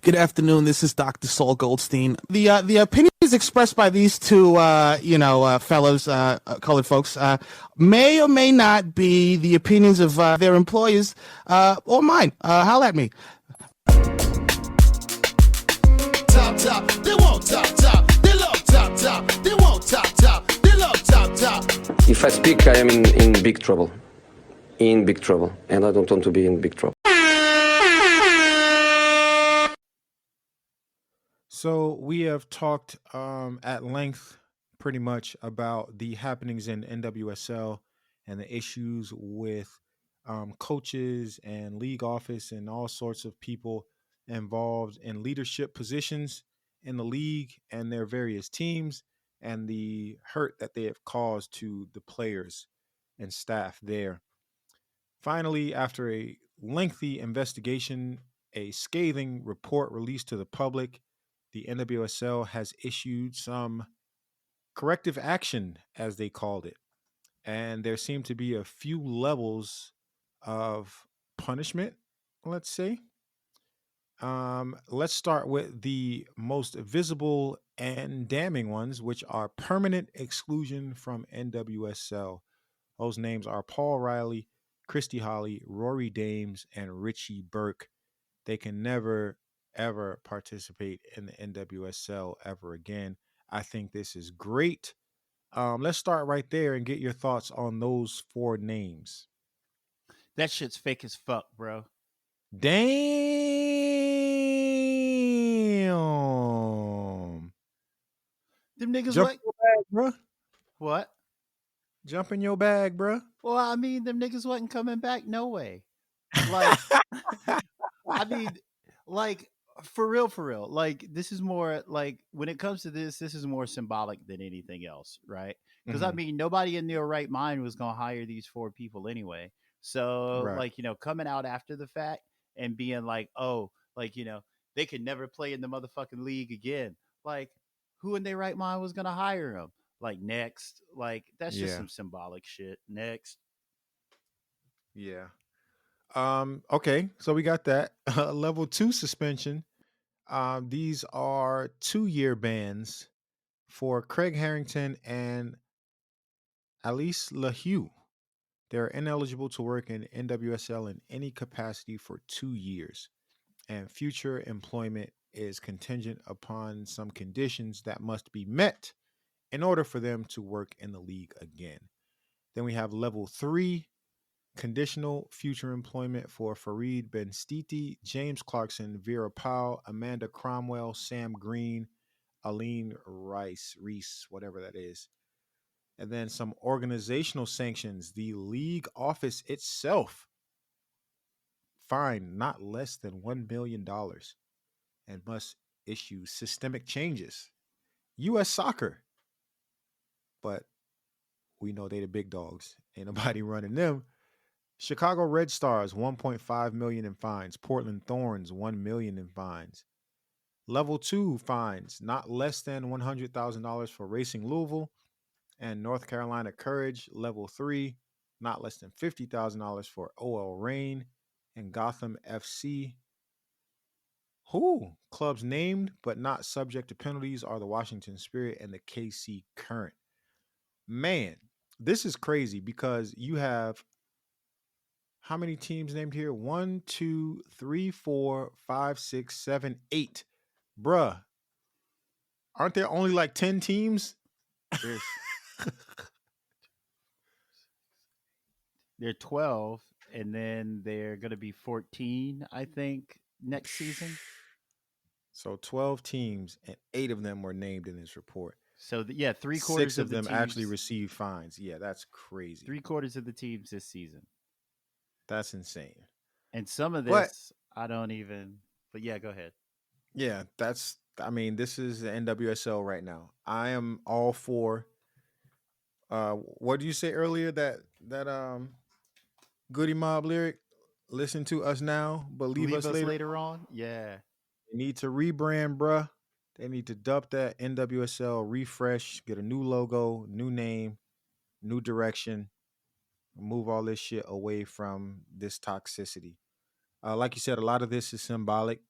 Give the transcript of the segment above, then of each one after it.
Good afternoon. This is Dr. Saul Goldstein. The opinions expressed by these two, fellows, colored folks, may or may not be the opinions of their employers or mine. Holla at me. Top, they want top, they love top, they want top, they love top. If I speak, I am in big trouble. In big trouble. And I don't want to be in big trouble. So we have talked at length pretty much about the happenings in NWSL and the issues with coaches and league office and all sorts of people involved in leadership positions in the league and their various teams, and the hurt that they have caused to the players and staff there. Finally, after a lengthy investigation, a scathing report released to the public, the NWSL has issued some corrective action, as they called it. And there seem to be a few levels of punishment, let's say. Let's start with the most visible and damning ones, which are permanent exclusion from NWSL. Those names are Paul Riley, Christy Holly, Rory Dames, and Richie Burke. They can never, ever participate in the NWSL ever again. I think this is great. Let's start right there and get your thoughts on those four names. That shit's fake as fuck, bro. Damn. Them niggas Jump what? in your bag, bruh. What? Jump in your bag, bruh. Well, I mean, them niggas wasn't coming back. No way. Like, I mean, like for real. Like, this is more like when it comes to this is more symbolic than anything else, right? Because I mean, nobody in their right mind was gonna hire these four people anyway. So, Right. like, coming out after the fact and being like, oh, like, they could never play in the motherfucking league again. Like, who in their right mind was gonna hire them? Like, next, like that's just Yeah. some symbolic shit. Next. Yeah. Okay, so we got that. Level 2 suspension. These are 2-year bans for Craig Harrington and Alice LaHue. They're ineligible to work in NWSL in any capacity for 2 years, and future employment is contingent upon some conditions that must be met in order for them to work in the league again. Then we have level 3, conditional future employment for Fareed Ben-Stiti, James Clarkson, Vera Powell, Amanda Cromwell, Sam Green, Aline Reese, whatever that is. And then some organizational sanctions. The league office itself fined not less than $1 million and must issue systemic changes. U.S. Soccer. But we know they the big dogs. Ain't nobody running them. Chicago Red Stars, $1.5 million in fines. Portland Thorns, $1 million in fines. Level 2 fines, not less than $100,000 for Racing Louisville. And North Carolina Courage, level 3, not less than $50,000 for OL Reign and Gotham FC. Clubs named but not subject to penalties are the Washington Spirit and the KC Current. Man, this is crazy because you have how many teams named here? 1, 2, 3, 4, 5, 6, 7, 8. Bruh, aren't there only like 10 teams? They're 12, and then they're going to be 14, I think, next season. So 12 teams, and 8 of them were named in this report. So, yeah, 3/4 6 of them teams, actually received fines. Yeah, that's crazy. 3/4 of the teams this season. That's insane. And some of this, I don't even, but yeah, go ahead. Yeah, this is the NWSL right now. I am all for, what did you say earlier? That Goody Mob lyric, listen to us now, but leave us later on. Yeah. They need to rebrand, bruh. They need to dump that NWSL, refresh, get a new logo, new name, new direction, move all this shit away from this toxicity. Like you said, a lot of this is symbolic.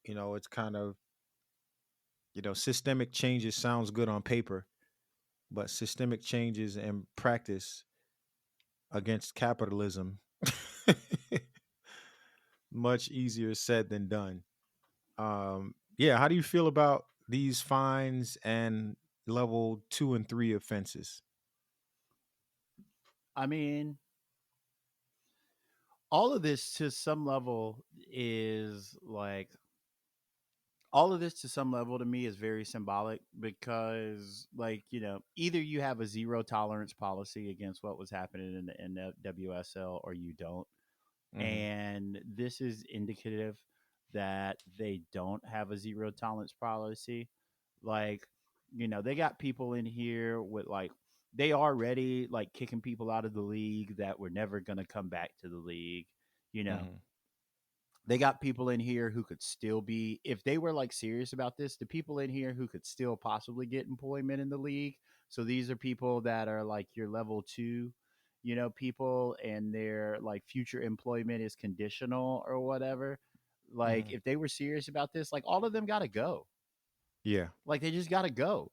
It's kind of, systemic changes sounds good on paper, but systemic changes in practice against capitalism, much easier said than done. Yeah, how do you feel about these fines and level 2 and 3 offenses? I mean, all of this to some level is like all of this to some level to me is very symbolic because either you have a zero tolerance policy against what was happening in the WSL or you don't. Hmm. And this is indicative that they don't have a zero tolerance policy. Like, they got people in here with they already kicking people out of the league that were never going to come back to the league. You know, Hmm. they got people in here who could still be, if they were serious about this, the people in here who could still possibly get employment in the league. So these are people that are your level two, people, and their future employment is conditional or whatever. Hmm. If they were serious about this, all of them got to go. Yeah. They just got to go.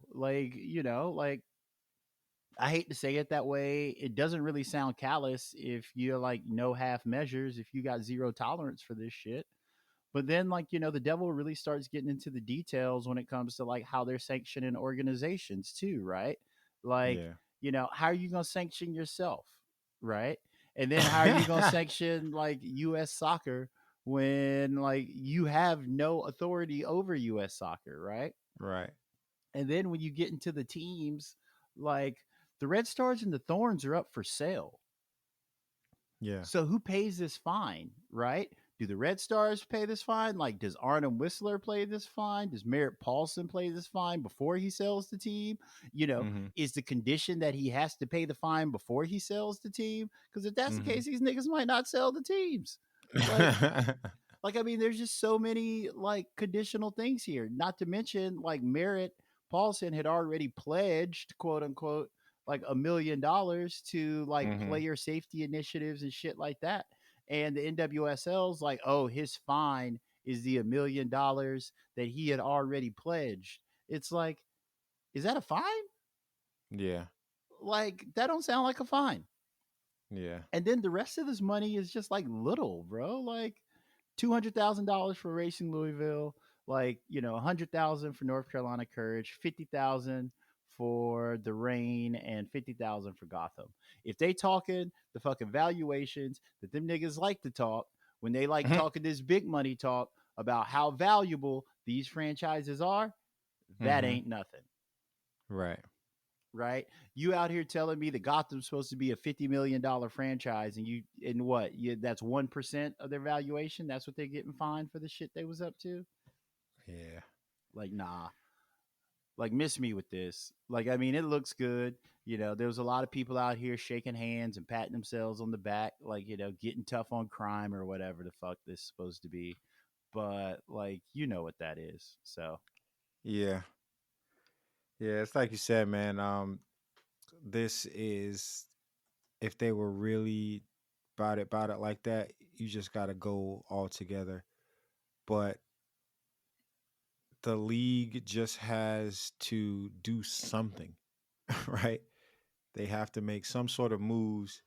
I hate to say it that way. It doesn't really sound callous if you're no half measures, if you got zero tolerance for this shit. But then, the devil really starts getting into the details when it comes to how they're sanctioning organizations too, right? Like, Yeah. how are you going to sanction yourself, right? And then how are you going to sanction U.S. soccer when you have no authority over U.S. soccer, right? Right. And then when you get into the teams, like the Red Stars and the Thorns are up for sale. Yeah. So who pays this fine, right? Do the Red Stars pay this fine? Does Arnim Whistler play this fine? Does Merritt Paulson play this fine before he sells the team? Hmm. Is the condition that he has to pay the fine before he sells the team? Because if that's the Hmm. case, these niggas might not sell the teams. Like, I mean, there's just so many conditional things here. Not to mention Merritt Paulson had already pledged, quote unquote, $1 million to Hmm. player safety initiatives and shit like that. And the NWSL's oh, his fine is the $1 million that he had already pledged. It's is that a fine? Yeah. That don't sound like a fine. Yeah. And then the rest of this money is just little, bro. $200,000 for Racing Louisville, 100,000 for North Carolina Courage, 50,000 for the Rain, and 50,000 for Gotham. If they talking the fucking valuations that them niggas like to talk when they talking this big money talk about how valuable these franchises are, that Hmm. ain't nothing. Right. Right? You out here telling me that Gotham's supposed to be a $50 million franchise, and what? That's 1% of their valuation. That's what they're getting fined for the shit they was up to. Yeah. Nah. Miss me with this. I mean, it looks good. There was a lot of people out here shaking hands and patting themselves on the back, getting tough on crime or whatever the fuck this is supposed to be. But what that is. So Yeah. Yeah. It's like you said, man. This is, if they were really about it like that, you just got to go all together. But the league just has to do something, right? They have to make some sort of moves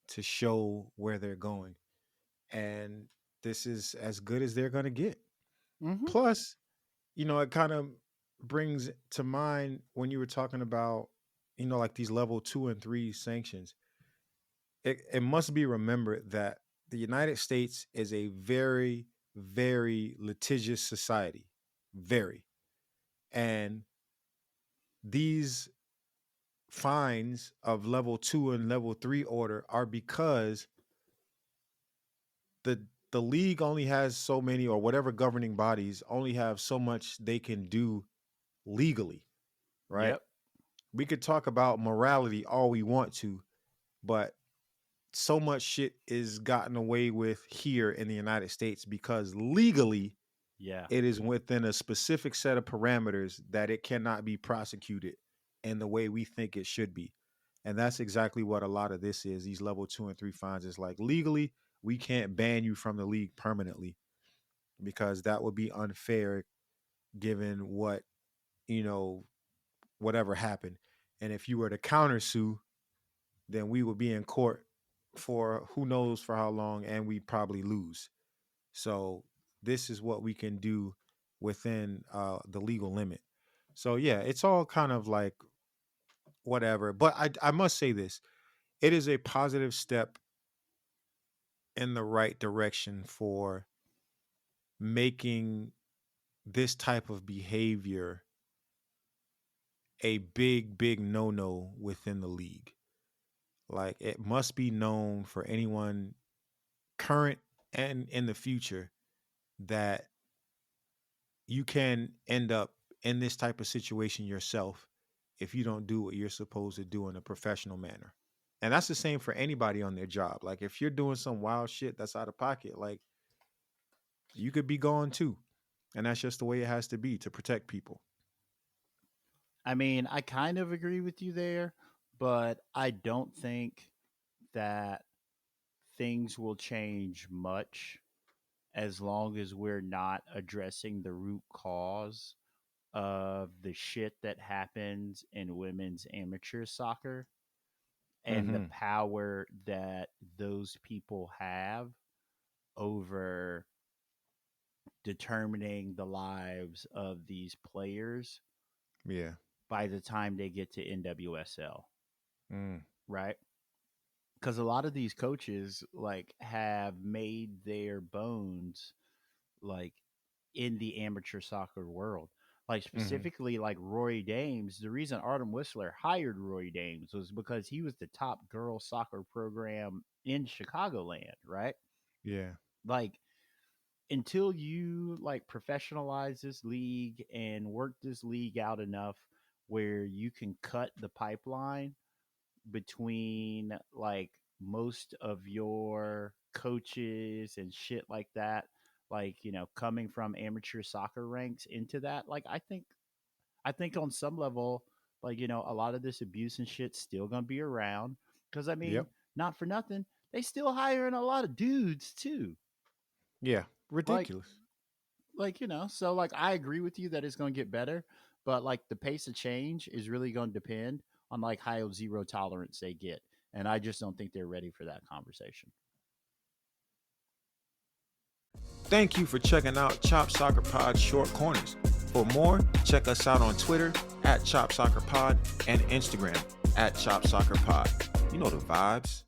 to show where they're going. And this is as good as they're going to get. mm-hmm. Plus, it kind of brings to mind when you were talking about, like these level 2 and 3 sanctions. It must be remembered that the United States is a very, very litigious society. Very. And these fines of level 2 and level 3 order are because the the league only has so many, or whatever governing bodies only have so much they can do legally, right? Yep. We could talk about morality all we want to, but so much shit is gotten away with here in the United States because legally Yeah. it is within a specific set of parameters that it cannot be prosecuted in the way we think it should be. And that's exactly what a lot of this is. These level 2 and 3 fines is legally, we can't ban you from the league permanently. because that would be unfair given what, whatever happened. And if you were to countersue, then we would be in court for who knows for how long, and we probably lose. So this is what we can do within the legal limit. So yeah, it's all kind of like whatever. But I must say this: it is a positive step in the right direction for making this type of behavior a big no-no within the league. Like, it must be known for anyone current and in the future that you can end up in this type of situation yourself if you don't do what you're supposed to do in a professional manner. And that's the same for anybody on their job. Like, if you're doing some wild shit that's out of pocket, like, you could be gone too. And that's just the way it has to be to protect people. I mean, I kind of agree with you there, but I don't think that things will change much as long as we're not addressing the root cause of the shit that happens in women's amateur soccer and the Mm-hmm. power that those people have over determining the lives of these players Yeah. by the time they get to NWSL, Mm. right? Because a lot of these coaches like have made their bones like in the amateur soccer world. Like Mm-hmm. specifically like Roy Dames, the reason Artem Whistler hired Roy Dames was because he was the top girls soccer program in Chicagoland, right? Yeah. Like until you like professionalize this league and work this league out enough where you can cut the pipeline between like most of your coaches and shit like that, like coming from amateur soccer ranks into that, like I think on some level, like a lot of this abuse and shit's still gonna be around, because I mean, Yep. not for nothing, they still hiring a lot of dudes too. Yeah. like Ridiculous. so like I agree with you that it's going to get better, but like the pace of change is really going to depend on like how zero tolerance they get, and I just don't think they're ready for that conversation. Thank you for checking out Chop Soccer Pod Short Corners. For more, check us out on Twitter at Chop Soccer Pod and Instagram at Chop Soccer Pod. You know the vibes.